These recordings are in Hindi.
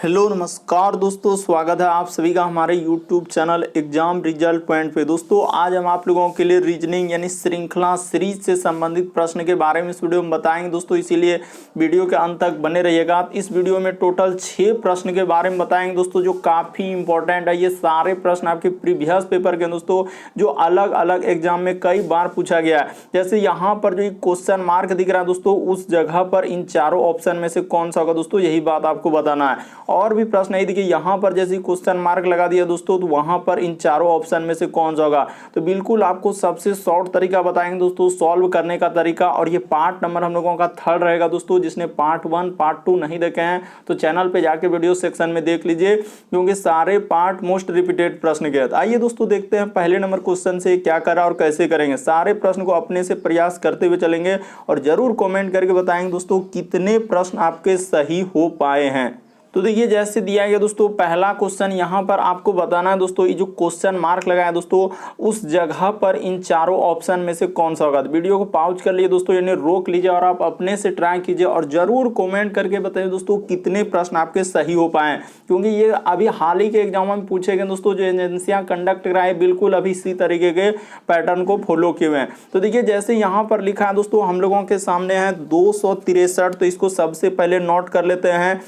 हेलो नमस्कार दोस्तों, स्वागत है आप सभी का हमारे YouTube channel exam result point पे। दोस्तों आज हम आप लोगों के लिए रीजनिंग यानी श्रृंखला सीरीज से संबंधित प्रश्न के बारे में इस वीडियो में बताएंगे दोस्तों, इसीलिए वीडियो के अंत तक बने रहिएगा। आप इस वीडियो में टोटल 6 प्रश्न के बारे में बताएंगे दोस्तों, जो काफ़ी इंपॉर्टेंट है। ये सारे प्रश्न आपके प्रीवियस पेपर के दोस्तों, जो अलग अलग एग्जाम में कई बार पूछा गया है। जैसे यहाँ पर जो क्वेश्चन मार्क दिख रहा है दोस्तों, उस जगह पर इन चारों ऑप्शन में से कौन सा होगा दोस्तों, यही बात आपको बताना है। और भी प्रश्न है, देखिए यहाँ पर जैसे क्वेश्चन मार्क लगा दिया दोस्तों, तो वहां पर इन चारों ऑप्शन में से कौन सा होगा। तो बिल्कुल आपको सबसे शॉर्ट तरीका बताएंगे दोस्तों सॉल्व करने का तरीका। और ये पार्ट नंबर हम लोगों का 3rd रहेगा दोस्तों। जिसने पार्ट 1 पार्ट 2 नहीं देखे हैं तो चैनल पे जाके वीडियो सेक्शन में देख लीजिए, क्योंकि सारे पार्ट मोस्ट रिपीटेड प्रश्न के। आइए दोस्तों देखते हैं पहले नंबर क्वेश्चन से क्या करा और कैसे करेंगे। सारे प्रश्न को अपने से प्रयास करते हुए चलेंगे और जरूर कॉमेंट करके बताएंगे दोस्तों कितने प्रश्न आपके सही हो पाए हैं। तो देखिए जैसे दिया गया दोस्तों, पहला क्वेश्चन यहाँ पर आपको बताना है दोस्तों, ये जो क्वेश्चन मार्क लगाया है दोस्तों, उस जगह पर इन चारों ऑप्शन में से कौन सा होगा। तो वीडियो को पॉज कर लिए दोस्तों, यानी रोक लीजिए और आप अपने से ट्राई कीजिए और जरूर कमेंट करके बताइए दोस्तों कितने प्रश्न आपके सही हो पाए, क्योंकि ये अभी हाल ही के एग्जामों में पूछे गए दोस्तों। जो एजेंसियां कंडक्ट कराए बिल्कुल अभी इसी तरीके के पैटर्न को फॉलो किए हुए हैं। तो देखिए जैसे यहाँ पर लिखा है दोस्तों, हम लोगों के सामने है 263। तो इसको सबसे पहले नोट कर लेते हैं।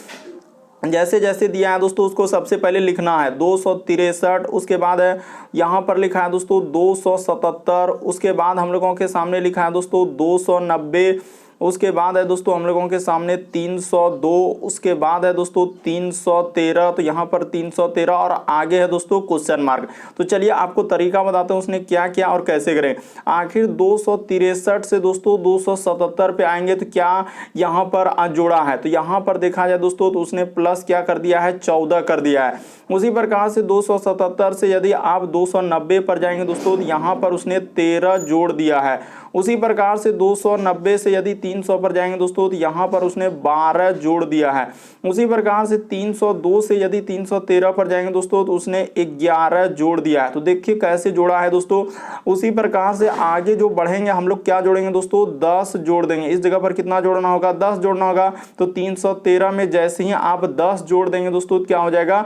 जैसे जैसे दिया है दोस्तों, उसको सबसे पहले लिखना है 263। उसके बाद है यहाँ पर लिखा है दोस्तों 277। उसके बाद हम लोगों के सामने लिखा है दोस्तों 290। उसके बाद है दोस्तों हम लोगों के सामने 302। उसके बाद है दोस्तों 313। तो यहाँ पर 313 और आगे है दोस्तों क्वेश्चन मार्क। तो चलिए आपको तरीका बताते हैं उसने क्या किया और कैसे करें। आखिर 263 से दोस्तों 277 पे आएंगे तो क्या यहाँ पर जोड़ा है। तो यहाँ पर देखा जाए दोस्तों, तो उसने प्लस क्या कर दिया है, 14 कर दिया है। उसी प्रकार से 277 से यदि आप 290 पर जाएंगे दोस्तों, तो यहाँ पर उसने 13 जोड़ दिया है। उसी प्रकार से 290 से यदि 300 पर जाएंगे दोस्तों, तो यहाँ पर उसने 12 जोड़ दिया है। उसी प्रकार से 302 से यदि 313 पर जाएंगे दोस्तों, तो उसने 11 जोड़ दिया है। तो देखिए कैसे जोड़ा है दोस्तों। उसी प्रकार से आगे जो बढ़ेंगे हम लोग क्या जोड़ेंगे दोस्तों, 10 जोड़ देंगे। इस जगह पर कितना जोड़ना होगा, 10 जोड़ना होगा। तो 313 में जैसे ही आप 10 जोड़ देंगे दोस्तों, क्या हो जाएगा,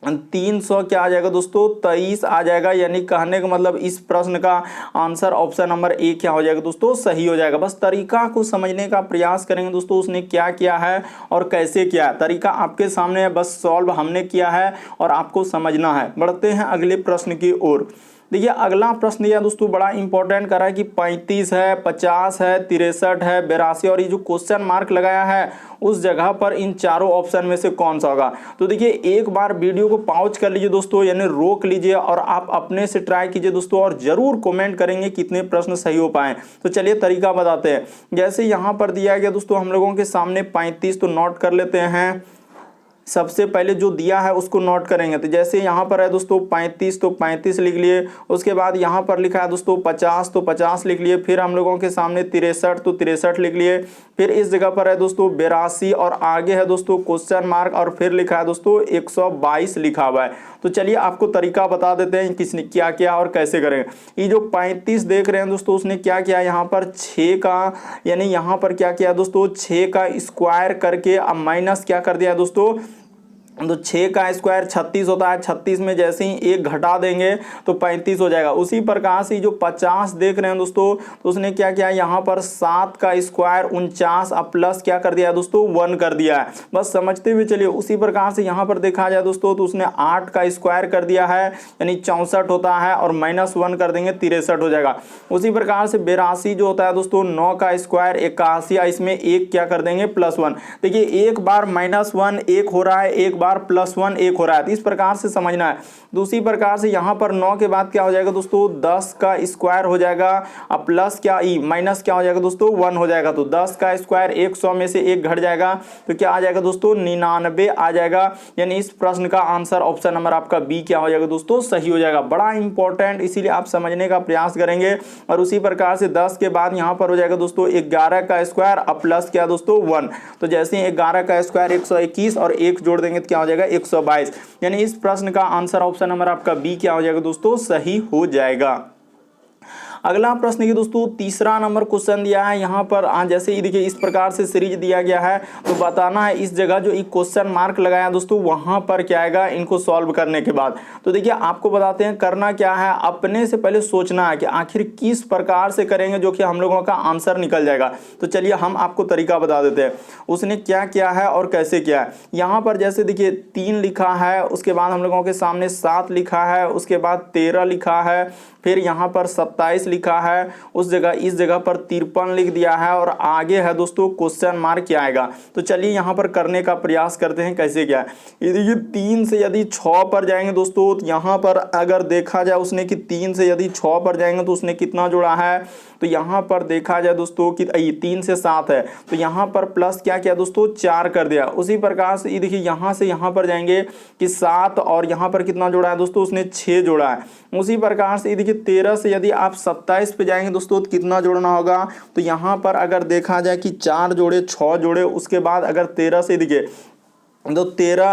300 क्या आ जाएगा दोस्तों, 23 आ जाएगा। यानी कहने का मतलब इस प्रश्न का आंसर ऑप्शन नंबर ए क्या हो जाएगा दोस्तों, सही हो जाएगा। बस तरीका को समझने का प्रयास करेंगे दोस्तों, उसने क्या किया है और कैसे किया है। तरीका आपके सामने है, बस सॉल्व हमने किया है और आपको समझना है। बढ़ते हैं अगले प्रश्न की ओर। देखिए अगला प्रश्न यह दोस्तों बड़ा इंपॉर्टेंट कर रहा है कि 35 है, 50 है, 63 है, 82 और ये जो क्वेश्चन मार्क लगाया है उस जगह पर इन चारों ऑप्शन में से कौन सा होगा। तो देखिए एक बार वीडियो को पॉज कर लीजिए दोस्तों, यानी रोक लीजिए और आप अपने से ट्राई कीजिए दोस्तों और जरूर कमेंट करेंगे कितने प्रश्न सही हो पाए। तो चलिए तरीका बताते हैं। जैसे यहाँ पर दिया गया दोस्तों हम लोगों के सामने 35, तो नोट कर लेते हैं। सबसे पहले जो दिया है उसको नोट करेंगे। तो जैसे यहाँ पर है दोस्तों 35, तो 35 लिख लिए। उसके बाद यहाँ पर लिखा है दोस्तों 50, तो 50 लिख लिए। फिर हम लोगों के सामने 63, तो 63 लिख लिए। फिर इस जगह पर है दोस्तों 82 और आगे है दोस्तों क्वेश्चन मार्क और फिर लिखा है दोस्तों 122 लिखा हुआ है। तो चलिए आपको तरीका बता देते हैं किसने क्या किया और कैसे करेंगे। ये जो 35 देख रहे हैं दोस्तों, उसने क्या किया, यहाँ पर 6 का यानी यहाँ पर क्या किया दोस्तों, 6 का स्क्वायर करके अब माइनस क्या कर दिया दोस्तों, तो 6 का स्क्वायर 36 होता है। 36 में जैसे ही 1 घटा देंगे तो 35 हो जाएगा। उसी प्रकार से जो 50 देख रहे हैं दोस्तों, तो उसने क्या किया, यहाँ पर 7 का स्क्वायर 49 अब प्लस क्या कर दिया है दोस्तों, 1 कर दिया है। बस समझते हुए चलिए। उसी प्रकार से यहाँ पर देखा जाए दोस्तों, तो उसने 8 का स्क्वायर कर दिया है, यानी 64 होता है और -1 कर देंगे 63 हो जाएगा। उसी प्रकार से 82 जो होता है दोस्तों, 9 का स्क्वायर 81, इसमें 1 क्या कर देंगे, +1। देखिए एक बार -1 1 हो रहा है, एक बार +1 1 हो रहा है। तो इस प्रकार से समझना है। दूसरी प्रकार से यहाँ पर 9 के बाद क्या हो जाएगा दोस्तों, 10 का स्क्वायर हो जाएगा अब प्लस क्या माइनस क्या हो जाएगा दोस्तों, 1 हो जाएगा। तो 10 का स्क्वायर 100 में से 1 घट जाएगा, तो क्या आ जाएगा दोस्तों, 99 आ जाएगा। यानी इस प्रश्न का आंसर ऑप्शन नंबर आपका बी क्या हो जाएगा दोस्तों, सही हो जाएगा। बड़ा इंपॉर्टेंट, इसीलिए आप समझने का प्रयास करेंगे। और उसी प्रकार से 10 के बाद यहाँ पर हो जाएगा दोस्तों 11 का स्क्वायर अब प्लस क्या दोस्तों 1। तो जैसे ही 11 का स्क्वायर 121 और 1 जोड़ देंगे तो क्या हो जाएगा 122। यानी इस प्रश्न का आंसर ऑप्शन नंबर आपका बी क्या हो जाएगा दोस्तों, सही हो जाएगा। अगला प्रश्न देखिए दोस्तों, तीसरा नंबर क्वेश्चन दिया है यहाँ पर। जैसे ही देखिए इस प्रकार से सीरीज दिया गया है तो बताना है इस जगह जो एक क्वेश्चन मार्क लगाया दोस्तों वहां पर क्या आएगा इनको सॉल्व करने के बाद। तो देखिए आपको बताते हैं करना क्या है, अपने से पहले सोचना है कि आखिर किस प्रकार से करेंगे जो कि हम लोगों का आंसर निकल जाएगा। तो चलिए हम आपको तरीका बता देते हैं उसने क्या किया है और कैसे किया है। यहाँ पर जैसे देखिए 3 लिखा है, उसके बाद हम लोगों के सामने 7 लिखा है, उसके बाद 13 लिखा है, फिर यहाँ पर 27 लिखा है, उस जगह इस जगह पर 53 लिख दिया है और आगे है दोस्तों क्वेश्चन मार्क क्या आएगा। तो चलिए यहाँ पर करने का प्रयास करते हैं कैसे क्या है। ये देखिए 3 से यदि 6 पर जाएंगे दोस्तों, तो यहाँ पर अगर देखा जाए उसने कि 3 से यदि 6 पर जाएंगे तो उसने कितना जोड़ा है। तो यहाँ पर देखा जाए दोस्तों कि 3 से 7 है, तो यहाँ पर प्लस क्या किया दोस्तों 4 कर दिया। उसी प्रकार से ये देखिए यहाँ से यहाँ पर जाएंगे कि 7 और यहाँ पर कितना जोड़ा है दोस्तों उसने 6 जोड़ा है। उसी प्रकार से ये देखिए 13 से यदि आप 27 पे जाएंगे दोस्तों तो कितना जोड़ना होगा। तो यहाँ पर अगर देखा जाए कि 4 जोड़े 6 जोड़े, उसके बाद अगर 13 से देखिए तो 13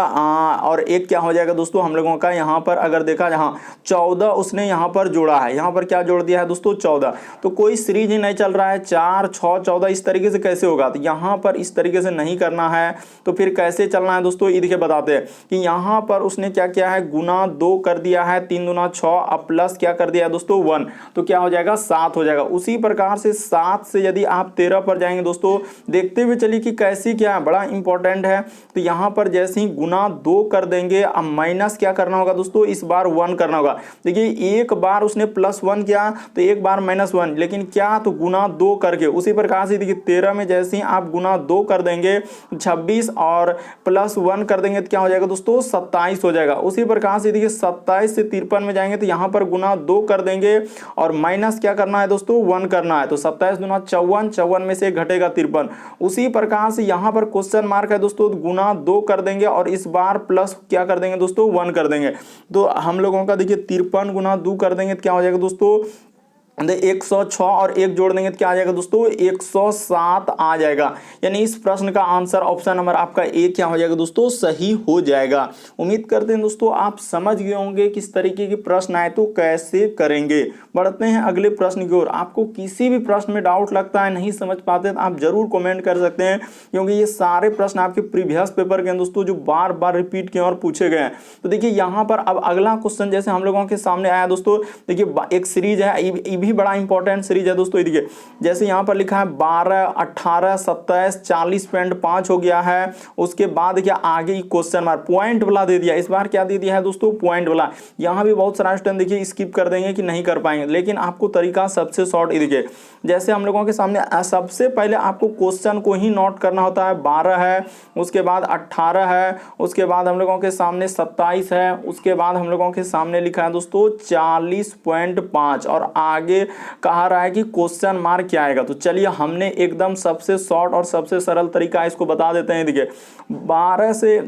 और 1 क्या हो जाएगा दोस्तों हम लोगों का। यहाँ पर अगर देखा जहाँ 14 उसने यहाँ पर जोड़ा है, यहाँ पर क्या जोड़ दिया है दोस्तों 14। तो कोई सीरीज ही नहीं चल रहा है 4 6 14 इस तरीके से कैसे होगा। तो यहाँ पर इस तरीके से नहीं करना है, तो फिर कैसे चलना है दोस्तों ये देखिए बताते हैं कि यहाँ पर उसने क्या किया है गुना 2 कर दिया है, 3 दूना 6 अब प्लस क्या कर दिया है दोस्तों 1, तो क्या हो जाएगा 7 हो जाएगा। उसी प्रकार से 7 से यदि आप 13 पर जाएंगे दोस्तों, देखते हुए चलिए कि कैसे क्या है, बड़ा इंपॉर्टेंट है। तो यहाँ पर जैसे ही गुना 2 कर देंगे, अब माइनस क्या करना होगा दोस्तों इस बार 1 करना होगा। देखिए एक बार उसने +1 किया तो एक बार -1, लेकिन क्या तो गुना 2 करके। उसी प्रकार से देखिए 13 में जैसे ही आप गुना 2 कर देंगे 26 और +1 कर देंगे तो क्या हो जाएगा दोस्तों 27 हो जाएगा। उसी प्रकार से देखिए 27 से 53 में जाएंगे तो यहाँ पर गुना 2 कर देंगे और माइनस क्या करना है दोस्तों 1 करना है। तो 27 दूना 54, 54 में से घटेगा 53। उसी प्रकार से यहाँ पर क्वेश्चन मार्क है दोस्तों, गुना 2 कर देंगे और इस बार प्लस क्या कर देंगे दोस्तों 1 कर देंगे। तो हम लोगों का देखिए 53 गुना 2 कर देंगे तो क्या हो जाएगा दोस्तों 106 और 1 जोड़ देंगे तो क्या आ जाएगा दोस्तों 107 आ जाएगा। यानी इस प्रश्न का आंसर ऑप्शन नंबर आपका ए क्या हो जाएगा दोस्तों सही हो जाएगा। उम्मीद करते हैं दोस्तों आप समझ गए होंगे किस तरीके के प्रश्न आए तो कैसे करेंगे। बढ़ते हैं अगले प्रश्न की ओर। आपको किसी भी प्रश्न में डाउट लगता है नहीं समझ पाते तो आप जरूर कमेंट कर सकते हैं, क्योंकि ये सारे प्रश्न आपके प्रीवियस पेपर के हैं दोस्तों जो बार बार रिपीट किए और पूछे गए हैं। तो देखिए यहाँ पर अब अगला क्वेश्चन जैसे हम लोगों के सामने आया दोस्तों, देखिए एक सीरीज है बड़ा इंपॉर्टेंट सीरीज है दोस्तों। देखिए जैसे यहाँ पर लिखा है 12 18 27 40.5 हो गया है। उसके बाद देखिए आगे क्वेश्चन मार्क पॉइंट वाला दे दिया, इस बार क्या दे दिया है दोस्तों पॉइंट वाला। यहाँ भी बहुत सारा स्टूडेंट देखिए स्किप कर देंगे कि नहीं कर पाएंगे, लेकिन आपको तरीका सबसे शॉर्ट देखिए जैसे हम लोगों के सामने सबसे पहले आपको क्वेश्चन को ही नोट करना होता है। 12 है, उसके बाद 18 है, उसके बाद हम लोगों के सामने 27 है, उसके बाद हम लोगों के सामने लिखा है दोस्तों 40.5 और आगे कहा रहा है कि क्वेश्चन मार्क क्या आएगा। तो चलिए हमने एकदम सबसे शॉर्ट और सबसे सरल तरीका इसको बता देते हैं। देखिए 12 से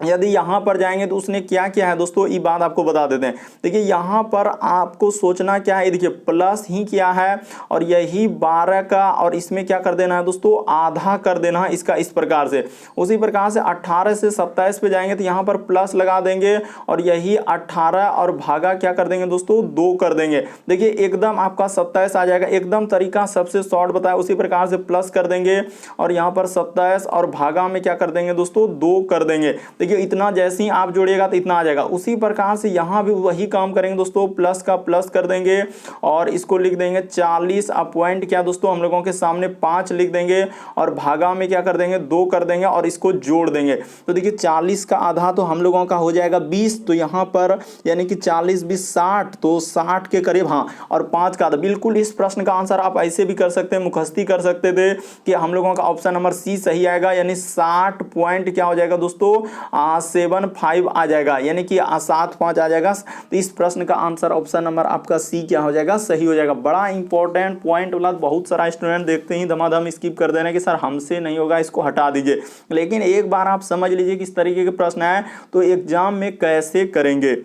यदि यहाँ पर जाएंगे तो उसने क्या किया है दोस्तों ये बात आपको बता देते हैं। देखिए यहाँ पर आपको सोचना क्या है, देखिए प्लस ही किया है और यही 12 का और इसमें क्या कर देना है दोस्तों आधा कर देना है इसका, इस प्रकार से। उसी प्रकार से 18 से 27 पे जाएंगे तो यहाँ पर प्लस लगा देंगे और यही 18 और भागा क्या कर देंगे दोस्तों 2 कर देंगे। देखिए एकदम आपका 27 आ जाएगा, एकदम तरीका सबसे शॉर्ट बताया। उसी प्रकार से प्लस कर देंगे और यहाँ पर 27 और भागा में क्या कर देंगे दोस्तों 2 कर देंगे। देखिए इतना जैसे ही आप जोड़िएगा तो इतना आ जाएगा। उसी प्रकार से यहाँ भी वही काम करेंगे दोस्तों, प्लस का प्लस कर देंगे और इसको लिख देंगे 40 पॉइंट क्या दोस्तों हम लोगों के सामने 5 लिख देंगे और भागा में क्या कर देंगे 2 कर देंगे और इसको जोड़ देंगे। तो देखिए 40 का आधा तो हम लोगों का हो जाएगा 20, तो यहाँ पर यानी कि 40 20 60, तो 60 के करीब हाँ, और 5 का आधा। बिल्कुल इस प्रश्न का आंसर आप ऐसे भी कर सकते हैं, मुखस्ती कर सकते थे कि हम लोगों का ऑप्शन नंबर सी सही आएगा। यानी 60 पॉइंट क्या हो जाएगा दोस्तों 75 आ जाएगा, यानी कि 75 आ जाएगा। तो इस प्रश्न का आंसर ऑप्शन नंबर आपका सी क्या हो जाएगा सही हो जाएगा। बड़ा इंपॉर्टेंट पॉइंट वाला बहुत सारा स्टूडेंट देखते ही धमाधम स्किप कर देना कि सर हमसे नहीं होगा इसको हटा दीजिए, लेकिन एक बार आप समझ लीजिए किस तरीके के प्रश्न आए तो एग्जाम में कैसे करेंगे।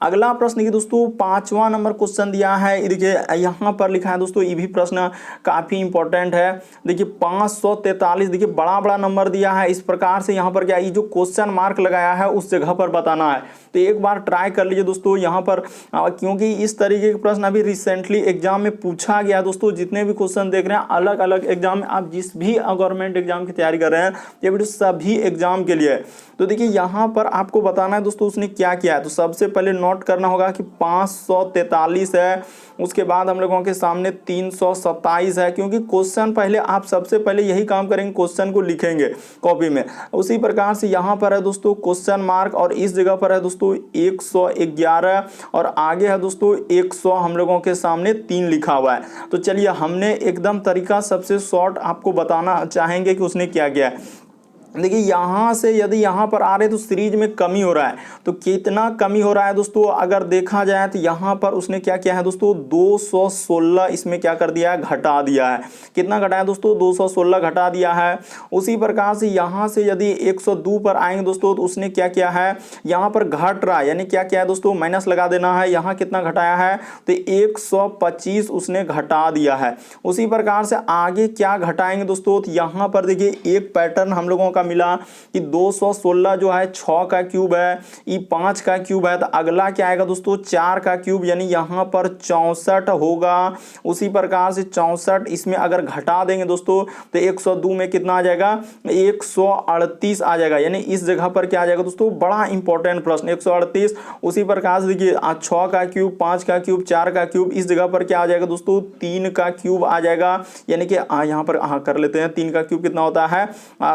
अगला प्रश्न देखिए दोस्तों 5वां नंबर क्वेश्चन दिया है, देखिए यहाँ पर लिखा है दोस्तों, ये भी प्रश्न काफी इंपॉर्टेंट है। देखिए 543, देखिए बड़ा बड़ा नंबर दिया है। इस प्रकार से यहाँ पर क्या, ये जो क्वेश्चन मार्क लगाया है उस जगह पर बताना है। तो एक बार ट्राई कर लीजिए दोस्तों यहाँ पर, क्योंकि इस तरीके के प्रश्न अभी रिसेंटली एग्जाम में पूछा गया दोस्तों। जितने भी क्वेश्चन देख रहे हैं अलग अलग एग्जाम में, आप जिस भी गवर्नमेंट एग्जाम की तैयारी कर रहे हैं, ये वीडियो सभी एग्जाम के लिए है। तो देखिए यहाँ पर आपको बताना है दोस्तों उसने क्या किया है। तो सबसे पहले नोट करना होगा कि 543 है, उसके बाद हम लोगों के सामने 327 है, क्योंकि क्वेश्चन पहले आप सबसे पहले यही काम करेंगे, क्वेश्चन को लिखेंगे कॉपी में। उसी प्रकार से यहाँ पर है दोस्तों क्वेश्चन मार्क, और इस जगह पर है दोस्तों 111, और आगे है दोस्तों 100, हम लोगों के सामने 3 लिखा हुआ है। तो चलिए हमने एकदम तरीका सबसे शॉर्ट आपको बताना चाहेंगे कि उसने क्या किया है। देखिए यहाँ से यदि यहाँ पर आ रहे तो सीरीज में कमी हो रहा है, तो कितना कमी हो रहा है दोस्तों, अगर देखा जाए तो यहाँ पर उसने क्या किया है दोस्तों, 216 इसमें क्या कर दिया है, घटा दिया है। कितना घटाया दोस्तों, 216 घटा दिया है। उसी प्रकार से यहाँ से यदि 102 पर आएंगे दोस्तों, तो उसने क्या किया है, यहाँ पर घट रहा है, यानी क्या किया है दोस्तों, माइनस लगा देना है। यहाँ कितना घटाया है, तो 125 उसने घटा दिया है। उसी प्रकार से आगे क्या घटाएंगे दोस्तों, तो यहाँ पर देखिए एक पैटर्न हम लोगों का मिला कि 216 जो है 6 का क्यूब है, ये 5 का क्यूब है। तो अगला क्या आएगा दोस्तों, 4 का क्यूब, यानी यहाँ पर 64 होगा। उसी प्रकार से 64 इसमें अगर घटा देंगे दोस्तों, तो 102 में कितना आ जाएगा, 138 आ जाएगा। यानी इस जगह पर क्या आ जाएगा दोस्तों, बड़ा इंपॉर्टेंट प्रश्न 138। उसी प्रकार से देखिए 6 का क्यूब, 5 का क्यूब, 4 का क्यूब, इस जगह पर क्या आ जाएगा दोस्तों, 3 का क्यूब आ जाएगा। यानी कि यहाँ पर कर लेते हैं, 3 का क्यूब कितना होता है,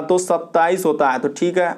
तो 27 होता है। तो ठीक है,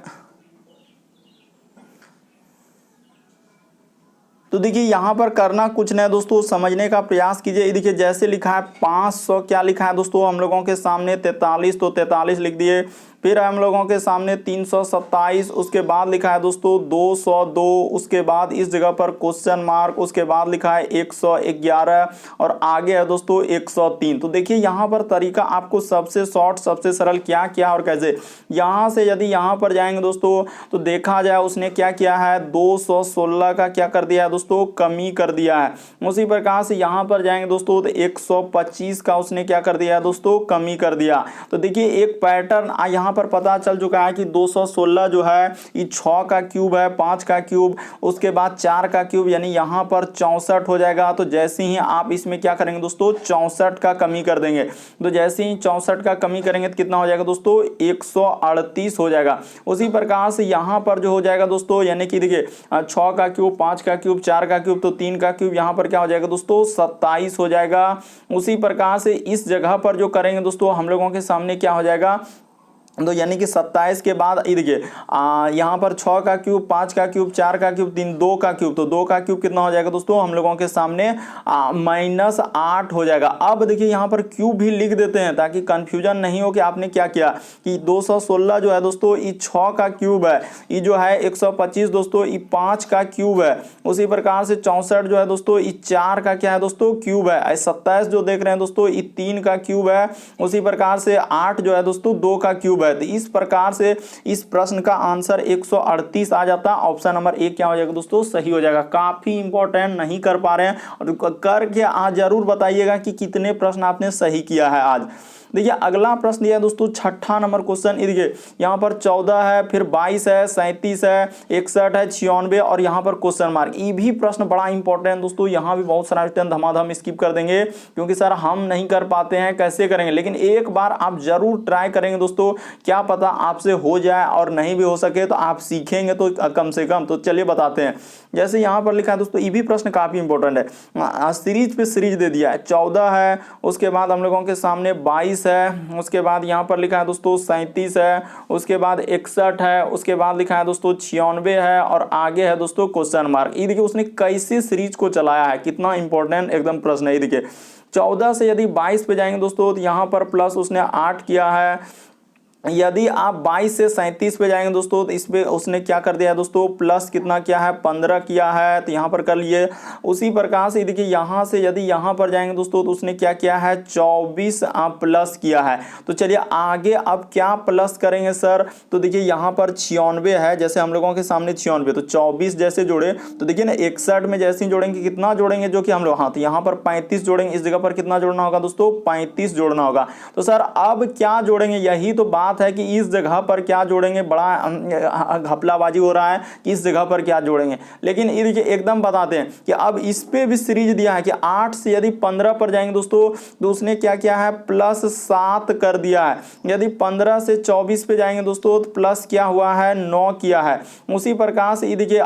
तो देखिए यहाँ पर करना कुछ नहीं दोस्तों, समझने का प्रयास कीजिए। देखिए जैसे लिखा है 500, क्या लिखा है दोस्तों हम लोगों के सामने 43, तो 43 लिख दिए। फिर हम लोगों के सामने 327, उसके बाद लिखा है दोस्तों 202, उसके बाद इस जगह पर क्वेश्चन मार्क, उसके बाद लिखा है 111, और आगे है दोस्तों 103। तो देखिए यहाँ पर तरीका आपको सबसे शॉर्ट, सबसे सरल क्या किया और कैसे। यहाँ से यदि यहाँ पर जाएंगे दोस्तों, तो देखा जाए उसने क्या किया है, 216 का क्या कर दिया है दोस्तों, कमी कर दिया है। उसी प्रकार से यहाँ पर जाएंगे दोस्तों, तो 125 का उसने क्या कर दिया है दोस्तों, कमी कर दिया। तो देखिए एक पैटर्न यहाँ पर पता चल चुका है कि 216 जो है ये 6 का क्यूब है, 5 का क्यूब, उसके बाद 4 का क्यूब, यानी यहाँ पर 64 हो जाएगा। तो जैसे ही आप इसमें क्या करेंगे दोस्तों, 64 का कमी कर देंगे। तो जैसे ही 64 का कमी करेंगे तो कितना हो जाएगा दोस्तों, 138 हो जाएगा। उसी प्रकार से यहाँ पर जो हो जाएगा दोस्तों, यानी कि देखिए 6 का क्यूब, 5 का क्यूब, 4 का क्यूब, तो 3 का क्यूब, यहाँ पर क्या हो जाएगा दोस्तों, 27 हो जाएगा। उसी प्रकार से इस जगह पर जो करेंगे दोस्तों, हम लोगों के सामने क्या हो जाएगा, तो यानी कि 27 के बाद देखिए यहाँ पर 6 का क्यूब, 5 का क्यूब, 4 का क्यूब, 2 का क्यूब, तो 2 का क्यूब कितना हो जाएगा दोस्तों, हम लोगों के सामने -8 हो जाएगा। अब देखिए यहाँ पर क्यूब भी लिख देते हैं ताकि कंफ्यूजन नहीं हो कि आपने क्या किया, कि 216 जो है दोस्तों ये 6 का क्यूब है, ये जो है 125 दोस्तों ये 5 का क्यूब है। उसी प्रकार से 64 जो है दोस्तों ये 4 का क्या है दोस्तों, क्यूब है। 27 जो देख रहे हैं दोस्तों ये 3 का क्यूब है। उसी प्रकार से 8 जो है दोस्तों 2 का क्यूब है। तो इस प्रकार से इस प्रश्न का आंसर 138 आ जाता है। ऑप्शन नंबर 1 क्या हो जाएगा दोस्तों, सही हो जाएगा। काफी इंपॉर्टेंट, नहीं कर पा रहे हैं और करके आज जरूर बताइएगा कि कितने प्रश्न आपने सही किया है आज। देखिए अगला प्रश्न दिया है दोस्तों 6ठा नंबर क्वेश्चन। देखिए यहाँ पर 14 है, फिर 22 है, 37 है, 61 है, 96 और यहाँ पर क्वेश्चन मार्क। ये भी प्रश्न बड़ा इंपॉर्टेंट है दोस्तों। यहाँ भी बहुत सारा क्वेश्चन धमाधम स्किप कर देंगे क्योंकि सर हम नहीं कर पाते हैं, कैसे करेंगे। लेकिन एक बार आप जरूर ट्राई करेंगे दोस्तों, क्या पता आपसे हो जाए और नहीं भी हो सके तो आप सीखेंगे तो कम से कम। तो चलिए बताते हैं। जैसे यहाँ पर लिखा है दोस्तों, ये भी प्रश्न काफी इंपॉर्टेंट है। सीरीज पे सीरीज दे दिया है, 14 है, उसके बाद हम लोगों के सामने 22 है, उसके बाद यहाँ पर लिखा है दोस्तों 37 है, उसके बाद 61 है, उसके बाद लिखा है दोस्तों 96 है और आगे है दोस्तों क्वेश्चन मार्क। ये देखिए उसने कैसे सीरीज को चलाया है, कितना इंपॉर्टेंट एकदम प्रश्न है। ये देखिए 14 से यदि 22 पे जाएंगे दोस्तों तो यहाँ पर प्लस उसने 8 किया है, यदि आप 22 से 37 पे जाएंगे दोस्तों तो इस पे उसने क्या कर दिया है दोस्तों, प्लस कितना किया है, 15 किया है, तो यहाँ पर कर लिए। उसी प्रकार से देखिए यहाँ से यदि यहाँ पर जाएंगे दोस्तों तो उसने क्या किया है, 24 प्लस किया है। तो चलिए आगे अब क्या प्लस करेंगे सर, तो देखिए यहाँ पर 96 है, जैसे हम लोगों के सामने 96, तो 24 जैसे जोड़े तो देखिए ना 61 में जैसे ही जोड़ेंगे कितना जोड़ेंगे, जो कि हम लोग, हाँ तो यहाँ पर 35 जोड़ेंगे, इस जगह पर कितना जोड़ना होगा दोस्तों, 35 जोड़ना होगा। तो सर अब क्या जोड़ेंगे, यही तो बात है कि इस जगह पर क्या जोड़ेंगे, बड़ा घपलाबाजी हो रहा है कि इस जगह पर क्या जोड़ेंगे। लेकिन ये देखिए एकदम बताते हैं कि अब इस पे भी सीरीज दिया है कि 8 से यदि 15 पर जाएंगे दोस्तों तो उसने क्या किया है, +7 कर दिया है। यदि 15 से 24 पे जाएंगे दोस्तों तो प्लस क्या हुआ है, 9 किया है। उसी प्रकार से ये देखिए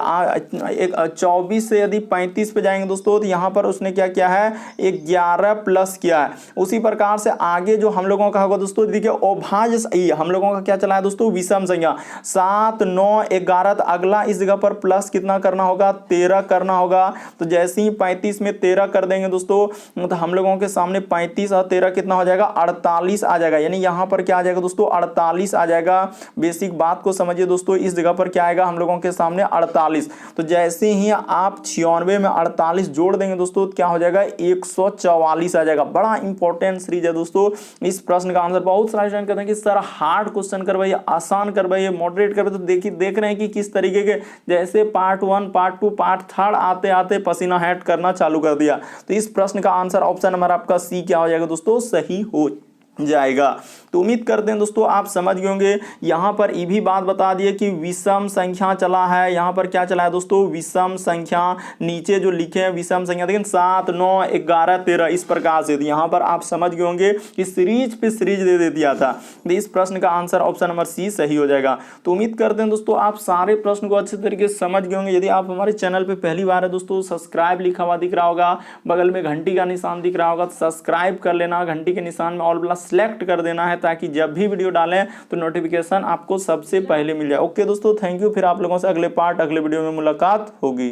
24 से यदि 35 पे जाएंगे दोस्तों तो यहाँ पर उसने क्या किया है, 11 प्लस किया है। उसी प्रकार से आगे जो हम लोगों का होगा दोस्तों, देखिए अभाज्य हम लोगों का क्या चला है दोस्तों, विषम संख्या 7 9 11, तो अगला इस जगह पर प्लस कितना करना होगा, 13 करना होगा। तो जैसे ही 35 में 13 कर देंगे दोस्तों तो हम लोगों के सामने 35 और 13 कितना हो जाएगा, 48 आ जाएगा। यानी यहाँ पर क्या आ जाएगा दोस्तों, 48 आ जाएगा। बेसिक बात को समझिए दोस्तों, इस जगह पर क्या आएगा हम लोगों के सामने 48। तो जैसे ही आप 96 में 48 जोड़ देंगे दोस्तों तो क्या हो जाएगा, 144 आ जाएगा। बड़ा इंपॉर्टेंट सीरीज है दोस्तों। इस प्रश्न का आंसर बहुत सारे स्टूडेंट कहते हैं कि सर हार्ड क्वेश्चन करवाइए, आसान करवाइए, मॉडरेट करवाइए। तो देखिए देख रहे हैं कि किस तरीके के, जैसे पार्ट 1 पार्ट 2 पार्ट 3 आते आते पसीना हैट करना चालू कर दिया। तो इस प्रश्न का आंसर ऑप्शन नंबर आपका सी क्या हो जाएगा दोस्तों, सही हो जाएगा। तो उम्मीद करते हैं दोस्तों आप समझ गए होंगे। यहाँ पर ये भी बात बता दिए कि विषम संख्या चला है, यहाँ पर क्या चला है दोस्तों, विषम संख्या। नीचे जो लिखे हैं विषम संख्या लेकिन 7 9 11 13 इस प्रकार से, यहाँ पर आप समझ गए होंगे कि सीरीज पे सीरीज दे दिया था। तो इस प्रश्न का आंसर ऑप्शन नंबर सी सही हो जाएगा। तो उम्मीद करते हैं दोस्तों आप सारे प्रश्न को अच्छे तरीके से समझ गए होंगे। यदि आप हमारे चैनल पर पहली बार है दोस्तों, सब्सक्राइब लिखा हुआ दिख रहा होगा, बगल में घंटी का निशान दिख रहा होगा, तो सब्सक्राइब कर लेना, घंटी के निशान में ऑल प्लस सेलेक्ट कर देना है ताकि जब भी वीडियो डालें तो नोटिफिकेशन आपको सबसे पहले मिल जाए। ओके दोस्तों, थैंक यू। फिर आप लोगों से अगले वीडियो में मुलाकात होगी।